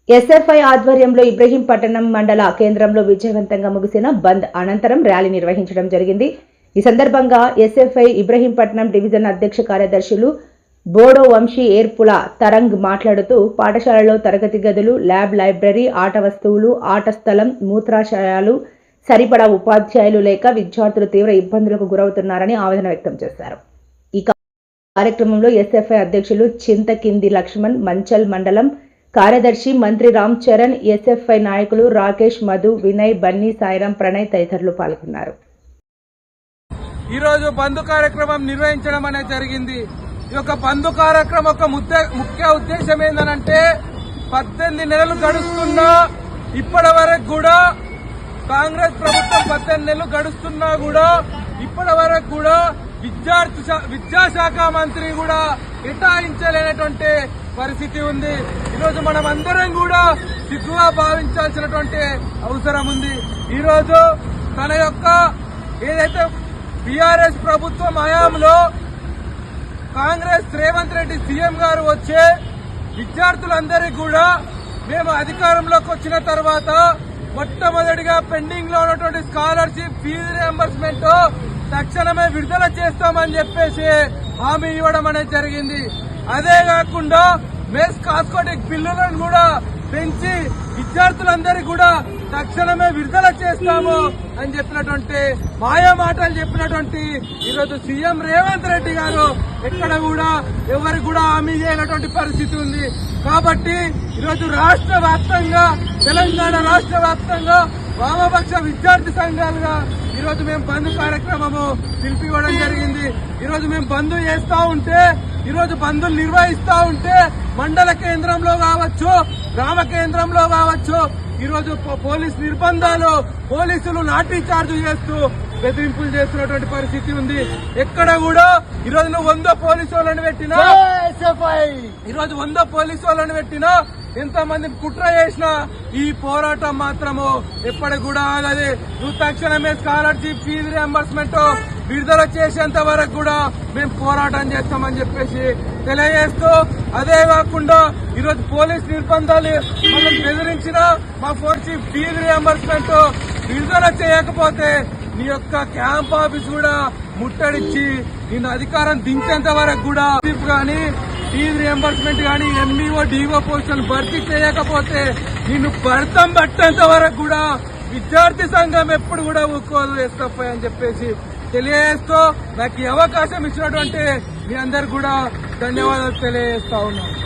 SFI ఆధ్వర్యంలో ఇబ్రహీంపట్నం మండల కేంద్రంలో విజయవంతంగా ముగిసిన బంద్ అనంతరం ర్యాలీ నిర్వహించడం జరిగింది. ఈ సందర్భంగా ఎస్ఎఫ్ఐ ఇబ్రహీంపట్నం డివిజన్ అధ్యక్ష కార్యదర్శులు బోడో వంశీ ఏర్పుల తరంగ్ మాట్లాడుతూ పాఠశాలలో తరగతి గదులు, ల్యాబ్, లైబ్రరీ, ఆట వస్తువులు, ఆట స్థలం, మూత్రాశయాలు, సరిపడా ఉపాధ్యాయులు లేక విద్యార్థులు తీవ్ర ఇబ్బందులకు గురవుతున్నారని ఆవేదన వ్యక్తం చేశారు. ఈ కార్యక్రమంలో ఎస్ఎఫ్ఐ అధ్యక్షులు చింతకింది లక్ష్మణ్, మంచల్ మండలం కార్యదర్శి మంత్రి రామ్ చరణ్, ఎస్ఎఫ్ఐ నాయకులు రాకేష్, మధు, వినయ్, బన్నీ, సాయిరాం, ప్రణయ్ తదితరులు పాల్గొన్నారు. ఈరోజు బంద్ కార్యక్రమం నిర్వహించడం అనేది జరిగింది. ఈ యొక్క బంద్ కార్యక్రమం యొక్క ముఖ్య ఉద్దేశం ఏంటంటే 18 నెలలు గడుస్తున్నా ఇప్పటి వరకు కూడా కాంగ్రెస్ ప్రభుత్వం 18 నెలలు గడుస్తున్నా కూడా ఇప్పటి వరకు కూడా విద్యాశాఖ మంత్రి కూడా కేటాయించలేనటువంటి పరిస్థితి ఉంది. ఈరోజు మనం అందరం కూడా సిగ్గుగా భావించాల్సినటువంటి అవసరం ఉంది. ఈరోజు తన యొక్క ఏదైతే బీఆర్ఎస్ ప్రభుత్వం హయాంలో కాంగ్రెస్ రేవంత్ రెడ్డి సీఎం గారు వచ్చే విద్యార్థులందరికీ కూడా మేము అధికారంలోకి వచ్చిన తర్వాత మొట్టమొదటిగా పెండింగ్ లో ఉన్నటువంటి స్కాలర్షిప్ ఫీజు రియంబర్స్మెంట్ తక్షణమే విడుదల చేస్తామని చెప్పేసి హామీ ఇవ్వడం అనేది జరిగింది. అదే కాకుండా మెస్ కాస్మెటిక్ బిల్లులను కూడా పెంచి విద్యార్థులందరికీ కూడా తక్షణమే విడుదల చేస్తాము అని చెప్పినటువంటి మాయా మాటలు చెప్పినటువంటి ఈరోజు సీఎం రేవంత్ రెడ్డి గారు ఎక్కడ కూడా ఎవరికి కూడా హామీ చేయనటువంటి పరిస్థితి ఉంది. కాబట్టి ఈరోజు రాష్ట్ర వ్యాప్తంగా తెలంగాణ రాష్ట్ర వ్యాప్తంగా వామపక్ష విద్యార్థి సంఘాలుగా ఈరోజు మేము బంద్ కార్యక్రమము పిలిపివ్వడం జరిగింది. ఈరోజు మేము బంద్ చేస్తా ఉంటే ఈరోజు బంద్లు నిర్వహిస్తా ఉంటే మండల కేంద్రంలో కావచ్చు, గ్రామ కేంద్రంలో కావచ్చు ఈరోజు పోలీస్ నిర్బంధాలు, పోలీసులు లాఠీ చార్జ్ చేస్తూ బెదిరింపులు చేస్తున్నటువంటి పరిస్థితి ఉంది. ఎక్కడ కూడా ఈరోజు నువ్వు 100 పోలీసు వాళ్ళని పెట్టినా, ఈరోజు 100 పోలీసు వాళ్ళని పెట్టినా, ఎంతమంది కుట్ర చేసినా ఈ పోరాటం మాత్రము ఎప్పటికి కూడా ఆగదు. నువ్వు తక్షణమే స్కాలర్షిప్ ఫీజు రియంబర్స్మెంట్ విడుదల చేసేంత వరకు కూడా మేము పోరాటం చేస్తామని చెప్పేసి తెలియజేస్తూ, అదే కాకుండా ఈరోజు పోలీస్ నిర్బంధాలు మనం బెదిరించిన మా ఫోర్స్ ఫీజు రియంబర్స్మెంట్ విడుదల చేయకపోతే నీ యొక్క క్యాంప్ ఆఫీస్ కూడా ముట్టడిచ్చి నిన్ను అధికారం దించేంత వరకు కూడా గానీ ఫీజు రియంబర్స్మెంట్ గానీ ఎంఈఓ డిఓ పోస్టులను భర్తీ చేయకపోతే నిన్ను భర్తం పట్టేంత వరకు కూడా విద్యార్థి సంఘం ఎప్పుడు కూడా ఊరుకోదు ఎస్ఎఫ్ఐ అని చెప్పేసి తెలియజేస్తూ నాకు ఈ అవకాశం ఇచ్చినటువంటి మీ అందరు కూడా ధన్యవాదాలు తెలియజేస్తా ఉన్నాను.